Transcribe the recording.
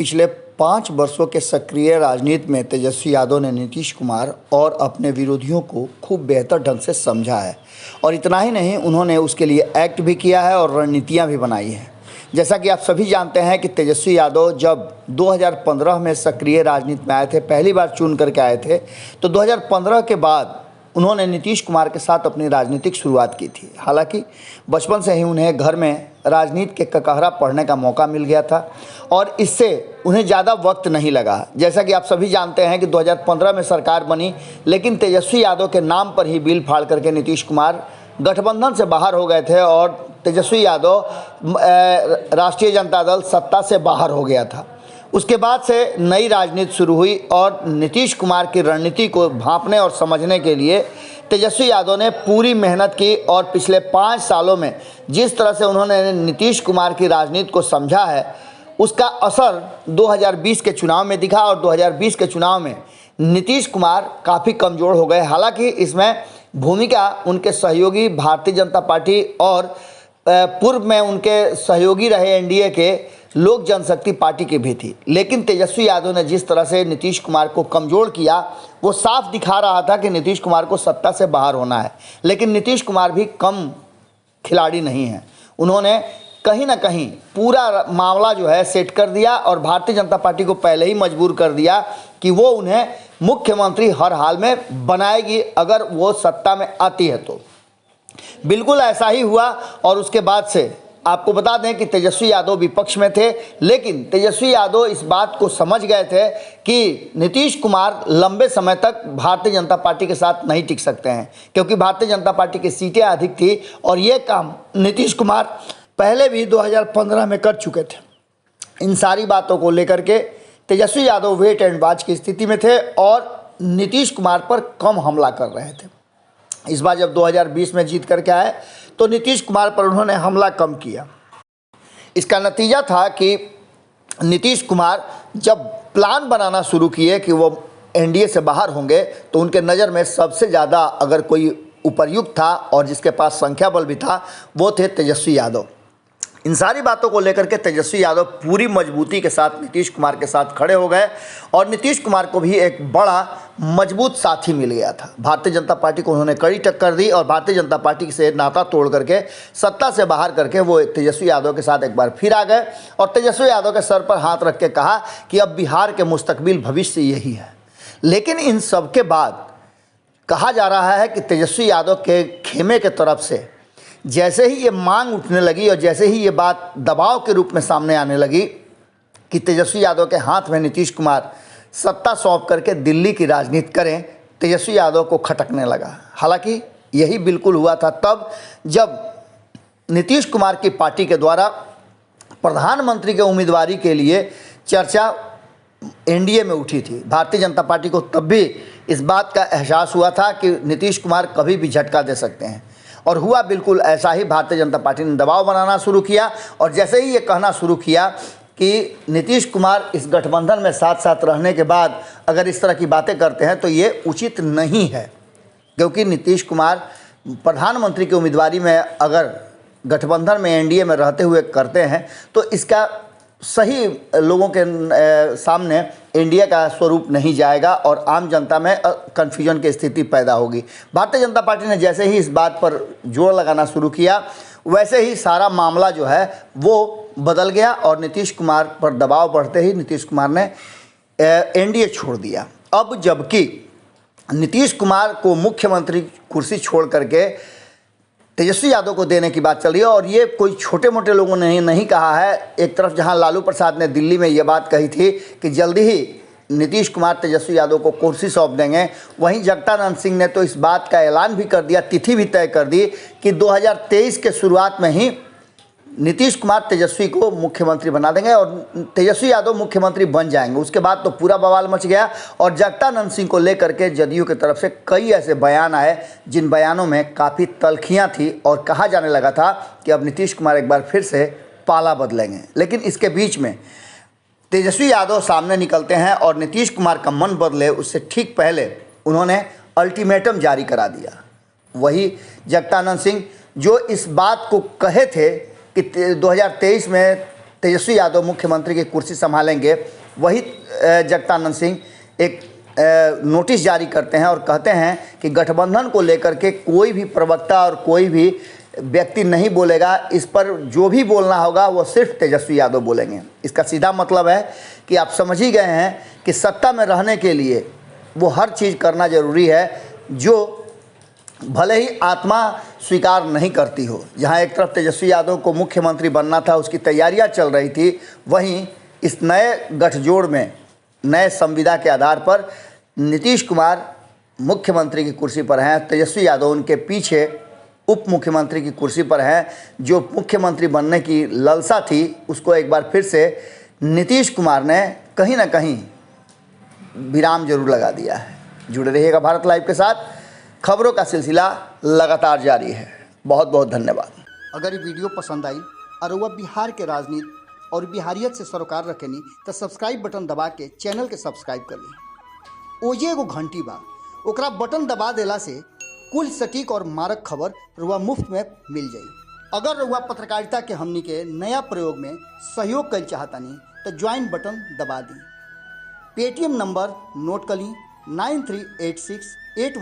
पिछले 5 वर्षों के सक्रिय राजनीति में तेजस्वी यादव ने नीतीश कुमार और अपने विरोधियों को खूब बेहतर ढंग से समझा है और इतना ही नहीं, उन्होंने उसके लिए एक्ट भी किया है और रणनीतियां भी बनाई हैं। जैसा कि आप सभी जानते हैं कि तेजस्वी यादव जब 2015 में सक्रिय राजनीति में आए थे, पहली बार चुन करके आए थे, तो 2015 के बाद उन्होंने नीतीश कुमार के साथ अपनी राजनीतिक शुरुआत की थी। हालांकि बचपन से ही उन्हें घर में राजनीति के ककहरा पढ़ने का मौका मिल गया था और इससे उन्हें ज़्यादा वक्त नहीं लगा। जैसा कि आप सभी जानते हैं कि 2015 में सरकार बनी, लेकिन तेजस्वी यादव के नाम पर ही बिल फाड़ करके नीतीश कुमार गठबंधन से बाहर हो गए थे और तेजस्वी यादव राष्ट्रीय जनता दल सत्ता से बाहर हो गया था। उसके बाद से नई राजनीति शुरू हुई और नीतीश कुमार की रणनीति को भांपने और समझने के लिए तेजस्वी यादव ने पूरी मेहनत की और पिछले 5 सालों में जिस तरह से उन्होंने नीतीश कुमार की राजनीति को समझा है, उसका असर 2020 के चुनाव में दिखा और 2020 के चुनाव में नीतीश कुमार काफ़ी कमज़ोर हो गए। हालांकि इसमें भूमिका उनके सहयोगी भारतीय जनता पार्टी और पूर्व में उनके सहयोगी रहे एनडीए के लोक जनशक्ति पार्टी की भी थी, लेकिन तेजस्वी यादव ने जिस तरह से नीतीश कुमार को कमज़ोर किया, वो साफ दिखा रहा था कि नीतीश कुमार को सत्ता से बाहर होना है। लेकिन नीतीश कुमार भी कम खिलाड़ी नहीं हैं, उन्होंने कहीं ना कहीं पूरा मामला जो है सेट कर दिया और भारतीय जनता पार्टी को पहले ही मजबूर कर दिया कि वो उन्हें मुख्यमंत्री हर हाल में बनाएगी अगर वो सत्ता में आती है तो। बिल्कुल ऐसा ही हुआ और उसके बाद से आपको बता दें कि तेजस्वी यादव विपक्ष में थे, लेकिन तेजस्वी यादव इस बात को समझ गए थे कि नीतीश कुमार लंबे समय तक भारतीय जनता पार्टी के साथ नहीं टिक सकते हैं, क्योंकि भारतीय जनता पार्टी की सीटें अधिक थी और ये काम नीतीश कुमार पहले भी 2015 में कर चुके थे। इन सारी बातों को लेकर के Tejashwi Yadav wait and watch की स्थिति में थे और नीतीश कुमार पर कम हमला कर रहे थे। इस बार जब 2020 में जीत करके आए तो नीतीश कुमार पर उन्होंने हमला कम किया। इसका नतीजा था कि नीतीश कुमार जब प्लान बनाना शुरू किए कि वो एनडीए से बाहर होंगे, तो उनके नज़र में सबसे ज़्यादा अगर कोई उपयुक्त था और जिसके पास संख्या बल भी था, वो थे तेजस्वी यादव। इन सारी बातों को लेकर के तेजस्वी यादव पूरी मजबूती के साथ नीतीश कुमार के साथ खड़े हो गए और नीतीश कुमार को भी एक बड़ा मजबूत साथी मिल गया था। भारतीय जनता पार्टी को उन्होंने कड़ी टक्कर दी और भारतीय जनता पार्टी से नाता तोड़ करके सत्ता से बाहर करके वो तेजस्वी यादव के साथ एक बार फिर आ गए और तेजस्वी यादव के सर पर हाथ रख के कहा कि अब बिहार के मुस्तकबिल भविष्य यही है। लेकिन इन सब के बाद कहा जा रहा है कि तेजस्वी यादव के खेमे के तरफ से जैसे ही ये मांग उठने लगी और जैसे ही ये बात दबाव के रूप में सामने आने लगी कि तेजस्वी यादव के हाथ में नीतीश कुमार सत्ता सौंप करके दिल्ली की राजनीति करें, तेजस्वी यादव को खटकने लगा। हालांकि यही बिल्कुल हुआ था तब जब नीतीश कुमार की पार्टी के द्वारा प्रधानमंत्री के उम्मीदवारी के लिए चर्चा एनडीए में उठी थी। भारतीय जनता पार्टी को तब भी इस बात का एहसास हुआ था कि नीतीश कुमार कभी भी झटका दे सकते हैं और हुआ बिल्कुल ऐसा ही। भारतीय जनता पार्टी ने दबाव बनाना शुरू किया और जैसे ही ये कहना शुरू किया कि नीतीश कुमार इस गठबंधन में साथ साथ रहने के बाद अगर इस तरह की बातें करते हैं तो ये उचित नहीं है, क्योंकि नीतीश कुमार प्रधानमंत्री की उम्मीदवारी में अगर गठबंधन में एनडीए में रहते हुए करते हैं तो इसका सही लोगों के सामने इंडिया का स्वरूप नहीं जाएगा और आम जनता में कन्फ्यूजन की स्थिति पैदा होगी। भारतीय जनता पार्टी ने जैसे ही इस बात पर जोर लगाना शुरू किया, वैसे ही सारा मामला जो है वो बदल गया और नीतीश कुमार पर दबाव बढ़ते ही नीतीश कुमार ने एनडीए छोड़ दिया। अब जबकि नीतीश कुमार को मुख्यमंत्री कुर्सी छोड़ करके तेजस्वी यादव को देने की बात चल रही है और ये कोई छोटे मोटे लोगों ने नहीं कहा है। एक तरफ जहां लालू प्रसाद ने दिल्ली में ये बात कही थी कि जल्दी ही नीतीश कुमार तेजस्वी यादव को कुर्सी सौंप देंगे, वहीं जगदानंद सिंह ने तो इस बात का ऐलान भी कर दिया, तिथि भी तय कर दी कि 2023 के शुरुआत में ही नीतीश कुमार तेजस्वी को मुख्यमंत्री बना देंगे और तेजस्वी यादव मुख्यमंत्री बन जाएंगे। उसके बाद तो पूरा बवाल मच गया और जगदानंद सिंह को लेकर के जदयू की तरफ से कई ऐसे बयान आए जिन बयानों में काफ़ी तल्खियाँ थी और कहा जाने लगा था कि अब नीतीश कुमार एक बार फिर से पाला बदलेंगे। लेकिन इसके बीच में तेजस्वी यादव सामने निकलते हैं और नीतीश कुमार का मन बदले उससे ठीक पहले उन्होंने अल्टीमेटम जारी करा दिया। वही जगदानंद सिंह जो इस बात को कहे थे कि 2023 में तेजस्वी यादव मुख्यमंत्री की कुर्सी संभालेंगे, वही जगदानंद सिंह एक नोटिस जारी करते हैं और कहते हैं कि गठबंधन को लेकर के कोई भी प्रवक्ता और कोई भी व्यक्ति नहीं बोलेगा, इस पर जो भी बोलना होगा वो सिर्फ तेजस्वी यादव बोलेंगे। इसका सीधा मतलब है कि आप समझ ही गए हैं कि सत्ता में रहने के लिए वो हर चीज़ करना ज़रूरी है जो भले ही आत्मा स्वीकार नहीं करती हो। जहां एक तरफ तेजस्वी यादव को मुख्यमंत्री बनना था, उसकी तैयारियां चल रही थी, वहीं इस नए गठजोड़ में नए संविदा के आधार पर नीतीश कुमार मुख्यमंत्री की कुर्सी पर हैं, तेजस्वी यादव उनके पीछे उप मुख्यमंत्री की कुर्सी पर हैं। जो मुख्यमंत्री बनने की लालसा थी उसको एक बार फिर से नीतीश कुमार ने कहीं ना कहीं विराम जरूर लगा दिया है। जुड़े रहिएगा भारत लाइव के साथ, खबरों का सिलसिला लगातार जारी है। बहुत बहुत धन्यवाद। अगर ये वीडियो पसंद आई और वह बिहार के राजनीति और बिहारियत से सरोकार रखेनी तो सब्सक्राइब बटन दबा के चैनल के सब्सक्राइब कर ली। ओजे एगो घंटी बा, ओकरा बटन दबा देला से कुल सटीक और मारक खबर रुआ मुफ्त में मिल जाई। अगर रुआ पत्रकारिता के हमनी के नया प्रयोग में सहयोग कर चाहतानी तो ज्वाइन बटन दबा दी। पेटीएम नंबर नोट कर ली 938681